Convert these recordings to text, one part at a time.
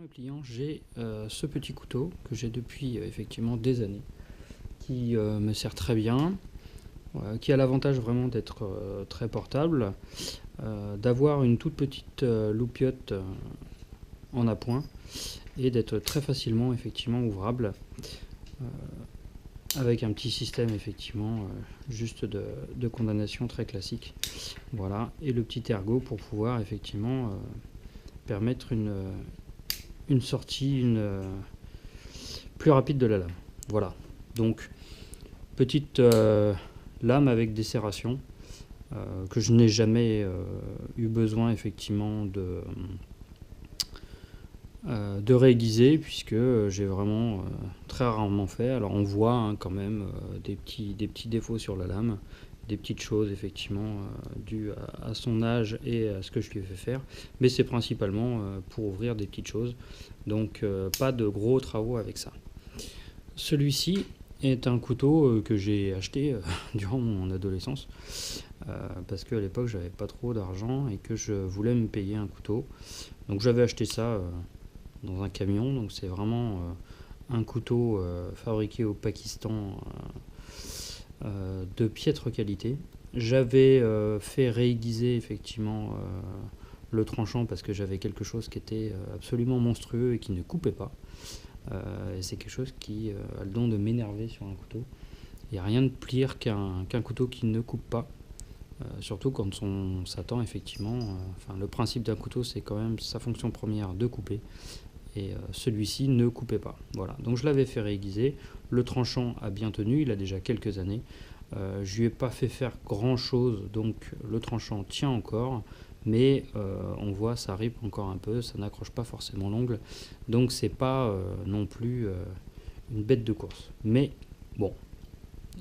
le pliant, j'ai ce petit couteau que j'ai depuis effectivement des années, qui me sert très bien, qui a l'avantage vraiment d'être très portable, d'avoir une toute petite loupiote en appoint et d'être très facilement effectivement ouvrable avec un petit système effectivement juste de condamnation très classique. Voilà, et le petit ergot pour pouvoir effectivement permettre une sortie plus rapide de la lame. Voilà, donc petite lame avec des serrations que je n'ai jamais eu besoin effectivement de réaiguiser, puisque j'ai vraiment très rarement fait. Alors on voit hein, quand même des petits défauts sur la lame, des petites choses effectivement dues à son âge et à ce que je lui ai fait faire, mais c'est principalement pour ouvrir des petites choses, donc pas de gros travaux avec ça. Celui-ci est un couteau que j'ai acheté durant mon adolescence, parce qu'à l'époque j'avais pas trop d'argent et que je voulais me payer un couteau, donc j'avais acheté ça dans un camion. Donc c'est vraiment un couteau fabriqué au Pakistan de piètre qualité. J'avais fait réaiguiser effectivement le tranchant parce que j'avais quelque chose qui était absolument monstrueux et qui ne coupait pas. Et c'est quelque chose qui a le don de m'énerver sur un couteau. Il n'y a rien de pire qu'un couteau qui ne coupe pas. Surtout quand on s'attend effectivement, le principe d'un couteau c'est quand même sa fonction première de couper, et celui-ci ne coupait pas. Voilà, donc je l'avais fait réaiguiser, le tranchant a bien tenu, il a déjà quelques années, je lui ai pas fait faire grand chose, donc le tranchant tient encore, mais on voit ça rip encore un peu, ça n'accroche pas forcément l'ongle, donc c'est pas non plus une bête de course, mais bon,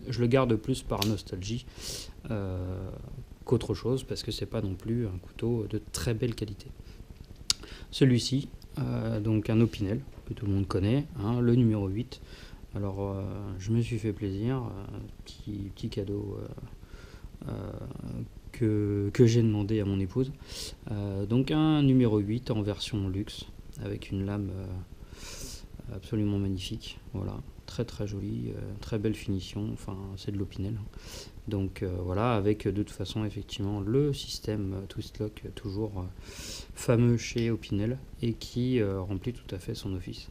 je le garde plus par nostalgie qu'autre chose, parce que c'est pas non plus un couteau de très belle qualité. Celui-ci, donc un Opinel que tout le monde connaît, hein, le numéro 8. Alors je me suis fait plaisir, petit cadeau que j'ai demandé à mon épouse. Donc un numéro 8 en version luxe avec une lame absolument magnifique. Voilà, très très jolie, très belle finition, enfin c'est de l'Opinel. Donc voilà, avec de toute façon effectivement le système twist lock toujours fameux chez Opinel et qui remplit tout à fait son office.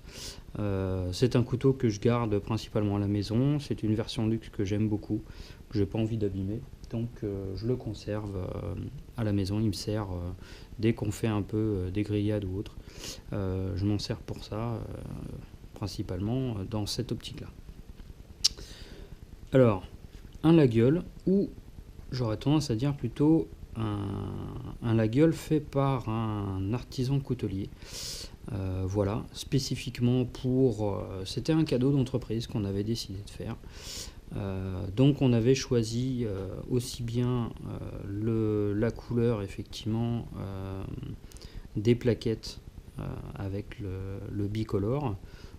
C'est un couteau que je garde principalement à la maison, c'est une version luxe que j'aime beaucoup, que j'ai pas envie d'abîmer, donc je le conserve à la maison. Il me sert dès qu'on fait un peu des grillades ou autre, je m'en sers pour ça principalement dans cette optique là. Alors un laguiole, ou j'aurais tendance à dire plutôt un laguiole fait par un artisan coutelier. Voilà, spécifiquement pour... c'était un cadeau d'entreprise qu'on avait décidé de faire. Donc on avait choisi aussi bien la couleur effectivement des plaquettes avec le bicolore,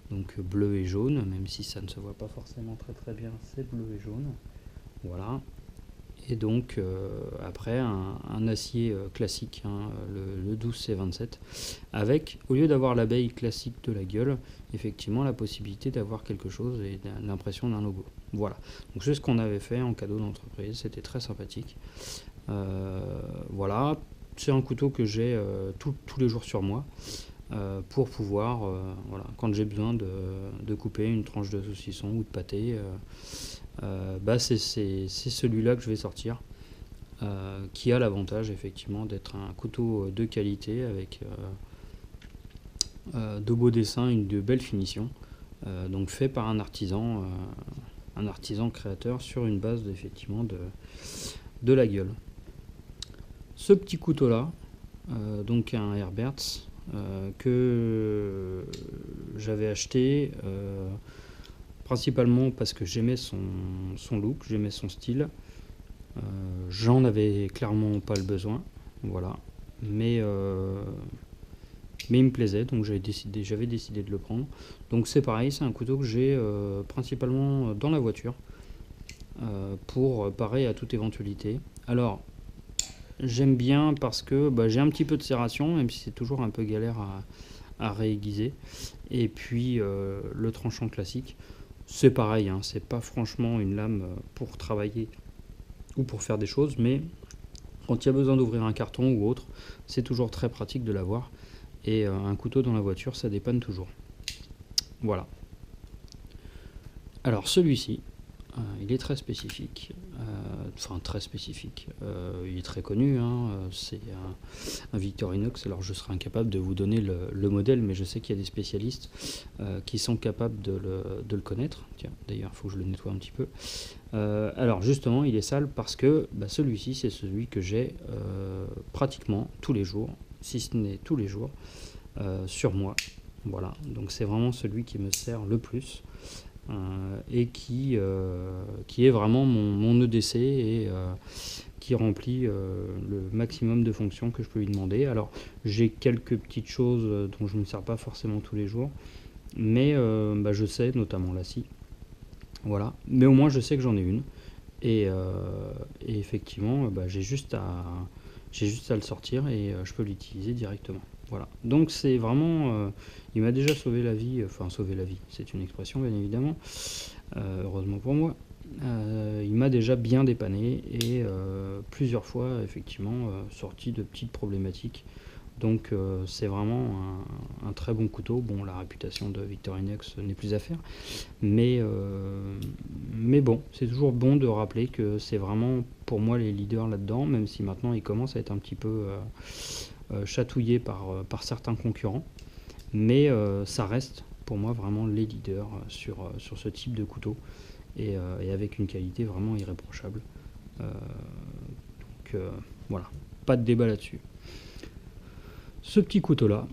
donc bleu et jaune, même si ça ne se voit pas forcément très très bien, c'est bleu et jaune. Voilà, et donc après un acier classique, hein, le 12C27, avec, au lieu d'avoir l'abeille classique de la gueule, effectivement la possibilité d'avoir quelque chose et l'impression d'un logo. Voilà, donc c'est ce qu'on avait fait en cadeau d'entreprise, c'était très sympathique. Voilà, c'est un couteau que j'ai tous les jours sur moi. Pour pouvoir, voilà, quand j'ai besoin de couper une tranche de saucisson ou de pâté, c'est celui-là que je vais sortir, qui a l'avantage effectivement d'être un couteau de qualité avec de beaux dessins, de belles finitions, donc fait par un artisan créateur sur une base effectivement de la gueule. Ce petit couteau là, donc un Herberts, que j'avais acheté principalement parce que j'aimais son look, j'aimais son style. J'en avais clairement pas le besoin, voilà, mais il me plaisait, donc j'avais décidé de le prendre. Donc c'est pareil, c'est un couteau que j'ai principalement dans la voiture pour parer à toute éventualité. Alors j'aime bien parce que j'ai un petit peu de serration, même si c'est toujours un peu galère à réaiguiser. Et puis le tranchant classique, c'est pareil, hein, c'est pas franchement une lame pour travailler ou pour faire des choses, mais quand il y a besoin d'ouvrir un carton ou autre, c'est toujours très pratique de l'avoir. Et un couteau dans la voiture, ça dépanne toujours. Voilà. Alors celui-ci, il est très spécifique, enfin très spécifique, il est très connu, hein, c'est un Victorinox. Alors je serais incapable de vous donner le modèle, mais je sais qu'il y a des spécialistes qui sont capables de le connaître. Tiens, d'ailleurs il faut que je le nettoie un petit peu. Alors justement il est sale parce que celui-ci c'est celui que j'ai pratiquement tous les jours, si ce n'est tous les jours, sur moi. Voilà, donc c'est vraiment celui qui me sert le plus. Et qui est vraiment mon EDC et qui remplit le maximum de fonctions que je peux lui demander. Alors j'ai quelques petites choses dont je ne me sers pas forcément tous les jours, mais je sais, notamment la scie. Voilà, mais au moins je sais que j'en ai une. Et effectivement, j'ai juste à le sortir et je peux l'utiliser directement. Voilà. Donc c'est vraiment, il m'a déjà sauvé la vie, enfin sauvé la vie, c'est une expression bien évidemment, heureusement pour moi. Il m'a déjà bien dépanné et plusieurs fois effectivement sorti de petites problématiques. Donc c'est vraiment un très bon couteau. Bon, la réputation de Victorinox n'est plus à faire, mais bon, c'est toujours bon de rappeler que c'est vraiment pour moi les leaders là-dedans, même si maintenant ils commencent à être un petit peu chatouillés par certains concurrents, mais ça reste pour moi vraiment les leaders sur ce type de couteau et avec une qualité vraiment irréprochable. Donc voilà, pas de débat là-dessus. Ce petit couteau là,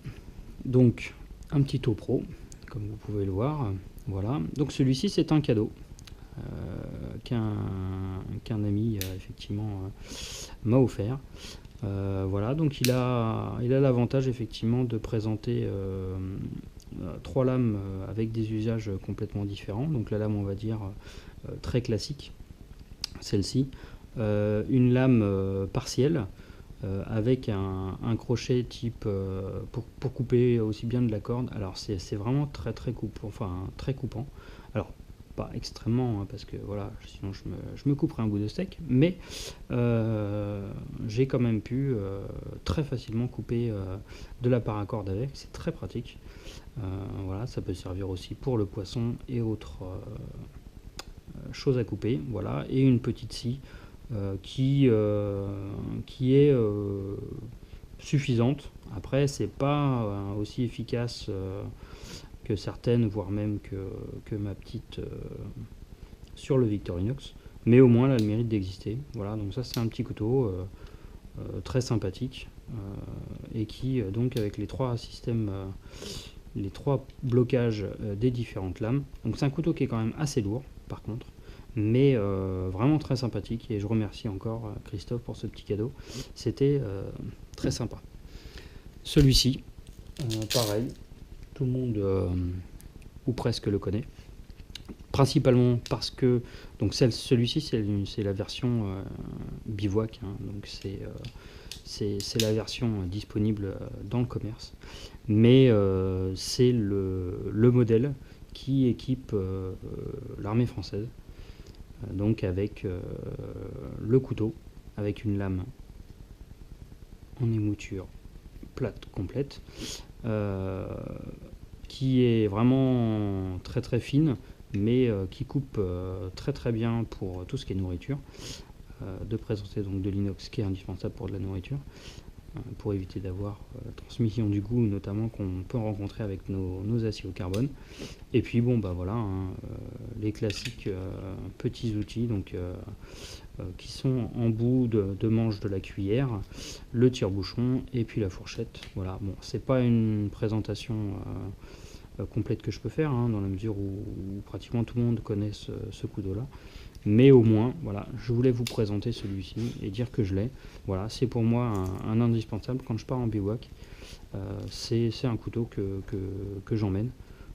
donc un petit Topro, comme vous pouvez le voir, voilà. Donc celui-ci c'est un cadeau qu'un ami effectivement m'a offert. Voilà, donc il a l'avantage effectivement de présenter 3 lames avec des usages complètement différents. Donc la lame, on va dire très classique, celle-ci, une lame partielle avec un crochet type pour couper aussi bien de la corde. Alors c'est vraiment très coupant. Alors pas extrêmement, hein, parce que voilà, sinon je me couperai un bout de steak, mais j'ai quand même pu très facilement couper de la paracorde avec. C'est très pratique. Voilà, ça peut servir aussi pour le poisson et autres choses à couper. Voilà, et une petite scie qui est suffisante. Après, c'est pas aussi efficace que certaines, voire même que ma petite sur le Victorinox, mais au moins elle a le mérite d'exister. Voilà, donc ça c'est un petit couteau très sympathique et qui donc avec les 3 systèmes, les 3 blocages des différentes lames. Donc c'est un couteau qui est quand même assez lourd par contre, mais vraiment très sympathique, et je remercie encore Christophe pour ce petit cadeau. C'était très sympa. Celui-ci, pareil, tout le monde ou presque le connaît, principalement parce que donc celui-ci c'est la version bivouac, hein, donc c'est la version disponible dans le commerce, mais c'est le modèle qui équipe l'armée française, donc avec le couteau, avec une lame en émouture plate complète, qui est vraiment très très fine, mais qui coupe très très bien pour tout ce qui est nourriture, de présenter donc de l'inox qui est indispensable pour de la nourriture, pour éviter d'avoir la transmission du goût notamment qu'on peut rencontrer avec nos aciers au carbone. Et puis bon voilà, hein, les classiques petits outils donc qui sont en bout de manche de la cuillère, le tire-bouchon et puis la fourchette. Voilà, bon, c'est pas une présentation complète que je peux faire, hein, dans la mesure où pratiquement tout le monde connaît ce couteau là, mais au moins voilà, je voulais vous présenter celui-ci et dire que je l'ai. Voilà, c'est pour moi un indispensable quand je pars en bivouac. C'est un couteau que j'emmène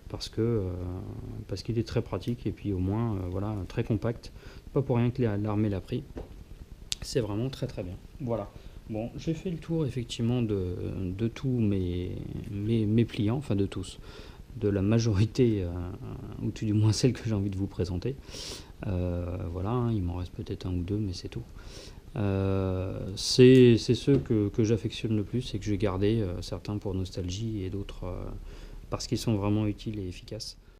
parce qu'il est très pratique, et puis au moins voilà, très compact. Pas pour rien que l'armée l'a pris, c'est vraiment très très bien. Voilà, Bon, j'ai fait le tour effectivement de tous mes pliants, enfin de tous, de la majorité, ou tout du moins celle que j'ai envie de vous présenter. Voilà, hein, il m'en reste peut-être un ou deux, mais c'est tout. C'est ceux que j'affectionne le plus et que j'ai gardé, certains pour nostalgie et d'autres parce qu'ils sont vraiment utiles et efficaces.